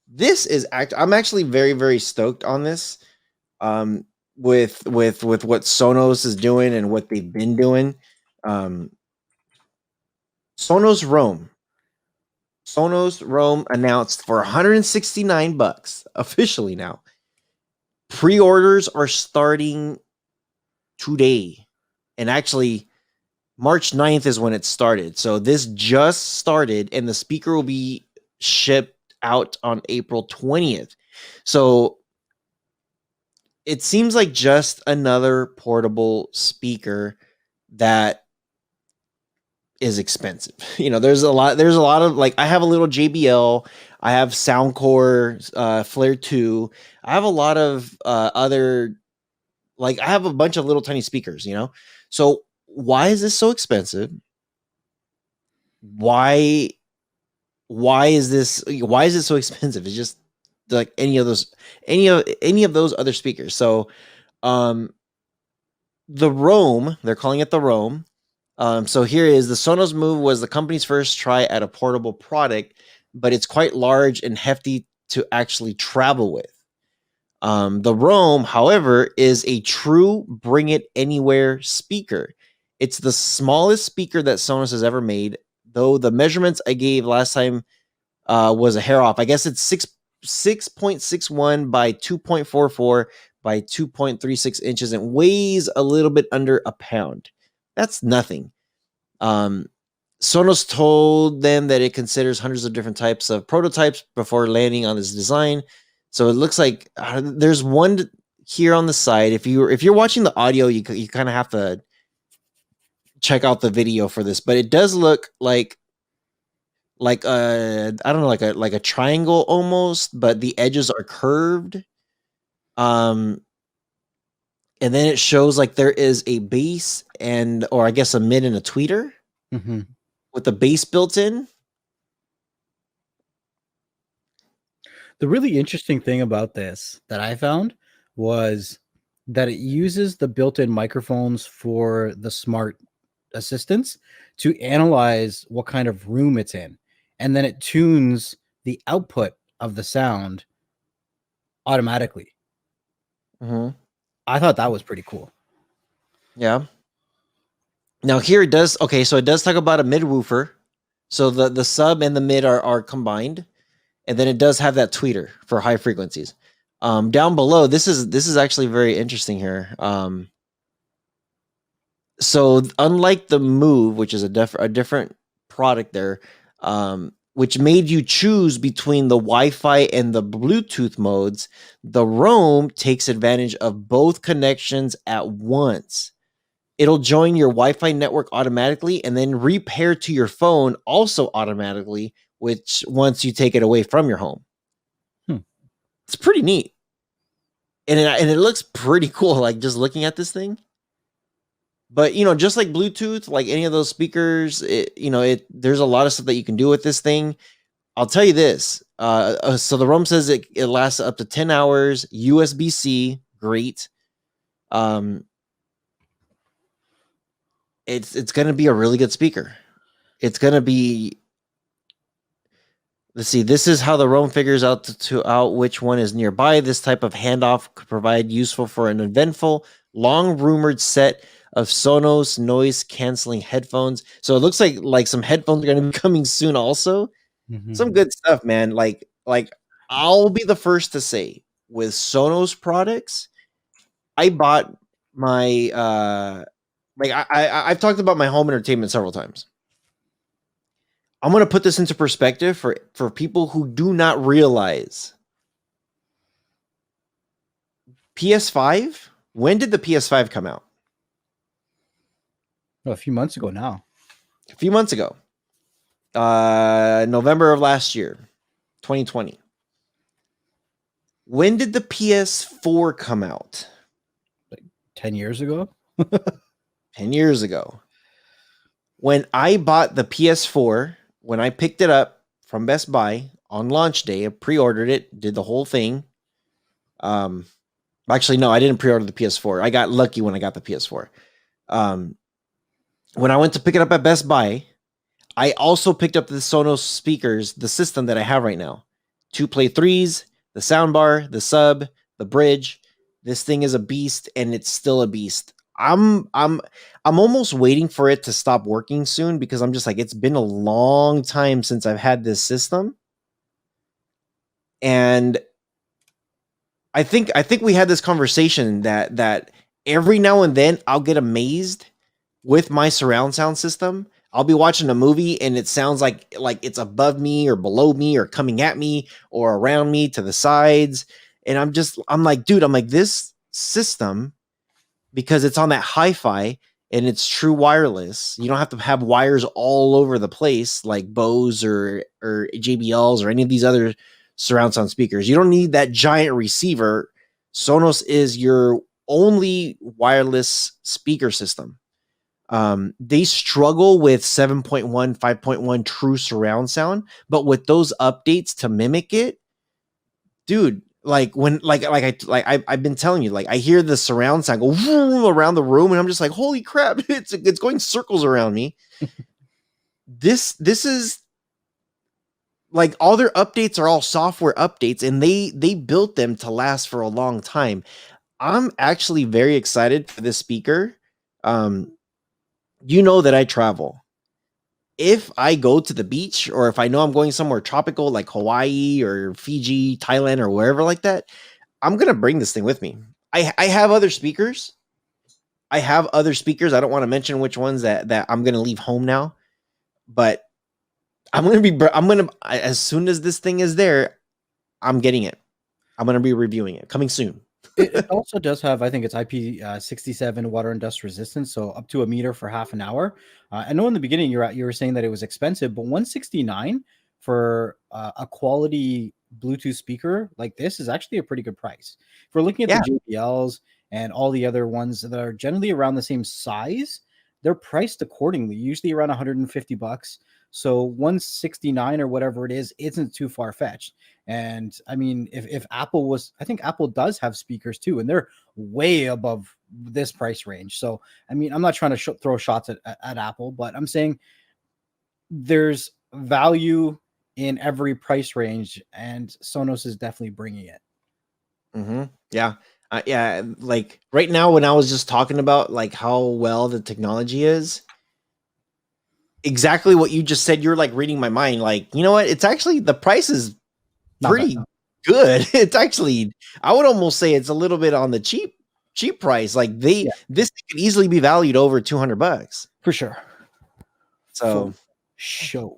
This is I'm actually very, very stoked on this. With what Sonos is doing and what they've been doing. Um, Sonos Roam. Sonos Roam announced for $169 officially now. Pre-orders are starting today. And actually March 9th is when it started. So this just started and the speaker will be shipped out on April 20th. So it seems like just another portable speaker that is expensive. You know, there's a lot of like I have a little JBL, I have Soundcore Flare 2. I have a lot of other like I have a bunch of little tiny speakers, you know. So why is this so expensive? Why is it so expensive? It's just like any of those other speakers. So the Roam, they're calling it the Roam. So here is the Sonos Move was the company's first try at a portable product, but it's quite large and hefty to actually travel with. The Roam, however, is a true bring it anywhere speaker. It's the smallest speaker that Sonos has ever made, though the measurements I gave last time was a hair off. I guess it's 6.61 by 2.44 by 2.36 inches and weighs a little bit under a pound. That's nothing. Sonos told them that it considers hundreds of different types of prototypes before landing on this design. So it looks like there's one here on the side. If you're watching the audio, you kind of have to check out the video for this, but it does look like I don't know, like a triangle almost, but the edges are curved. And then it shows like there is a bass or I guess a mid and a tweeter with the bass built in. The really interesting thing about this that I found was that it uses the built-in microphones for the smart assistants to analyze what kind of room it's in. And then it tunes the output of the sound automatically. I thought that was pretty cool. Yeah. Now here it does. Okay, so it does talk about a mid woofer. So the sub and the mid are combined, and then it does have that tweeter for high frequencies. Down below, this is actually very interesting here. So unlike the Move, which is a different product there, which made you choose between the Wi-Fi and the Bluetooth modes, the Roam takes advantage of both connections at once. It'll join your Wi-Fi network automatically and then repair to your phone also automatically, which once you take it away from your home. It's pretty neat. And it looks pretty cool, like just looking at this thing. But you know, just like Bluetooth, like any of those speakers, there's a lot of stuff that you can do with this thing. I'll tell you this. So the Roam says it lasts up to 10 hours, USB-C, great. It's going to be a really good speaker. It's going to be. Let's see. This is how the Roam figures out out which one is nearby. This type of handoff could provide useful for an eventful, long rumored set of Sonos noise canceling headphones. So it looks like some headphones are going to be coming soon. Also, some good stuff, man. Like I'll be the first to say with Sonos products, I bought my I've talked about my home entertainment several times. I'm going to put this into perspective for people who do not realize. PS5? When did the PS5 come out? A few months ago now. A few months ago. November of last year, 2020. When did the PS4 come out? Like 10 years ago? 10 years ago. When I bought the PS4, when I picked it up from Best Buy on launch day, I pre-ordered it, did the whole thing. Actually, no, I didn't pre-order the PS4. I got lucky when I got the PS4. When I went to pick it up at Best Buy, I also picked up the Sonos speakers, the system that I have right now. 2 play 3s, the soundbar, the sub, the bridge. This thing is a beast, and it's still a beast. I'm almost waiting for it to stop working soon because I'm just like, it's been a long time since I've had this system. And I think we had this conversation that every now and then I'll get amazed with my surround sound system. I'll be watching a movie and it sounds like it's above me or below me or coming at me or around me to the sides. And I'm like, dude, this system, because it's on that hi-fi and it's true wireless. You don't have to have wires all over the place like Bose or JBLs or any of these other surround sound speakers. You don't need that giant receiver. Sonos is your only wireless speaker system. They struggle with 7.1, 5.1 true surround sound, but with those updates to mimic it, dude, I've been telling you, like I hear the surround sound go around the room, and I'm just like, holy crap, it's going circles around me. This is like all their updates are all software updates, and they built them to last for a long time. I'm actually very excited for this speaker. You know that I travel. If I go to the beach or if I know I'm going somewhere tropical like Hawaii or Fiji, Thailand, or wherever like that, I'm going to bring this thing with me. I have other speakers. I don't want to mention which ones that I'm going to leave home now, but as soon as this thing is there, I'm getting it. I'm going to be reviewing it coming soon. It also does have, I think it's IP67 water and dust resistance, so up to a meter for half an hour. I know in the beginning you were saying that it was expensive, but 169 for a quality Bluetooth speaker like this is actually a pretty good price. If we're looking at the JBLs and all the other ones that are generally around the same size, they're priced accordingly, usually around 150 bucks. So 169 or whatever it is isn't too far fetched. And I mean, if Apple was, I think Apple does have speakers too, and they're way above this price range. So, I mean, I'm not trying to throw shots at Apple, but I'm saying there's value in every price range, and Sonos is definitely bringing it. Mm-hmm. Yeah. Yeah. Like right now, when I was just talking about like how well the technology is, exactly what you just said, you're like reading my mind. Like, you know what? It's actually, the price is pretty good. It's actually, I would almost say it's a little bit on the cheap price. Like this could easily be valued over 200 bucks for sure. So show.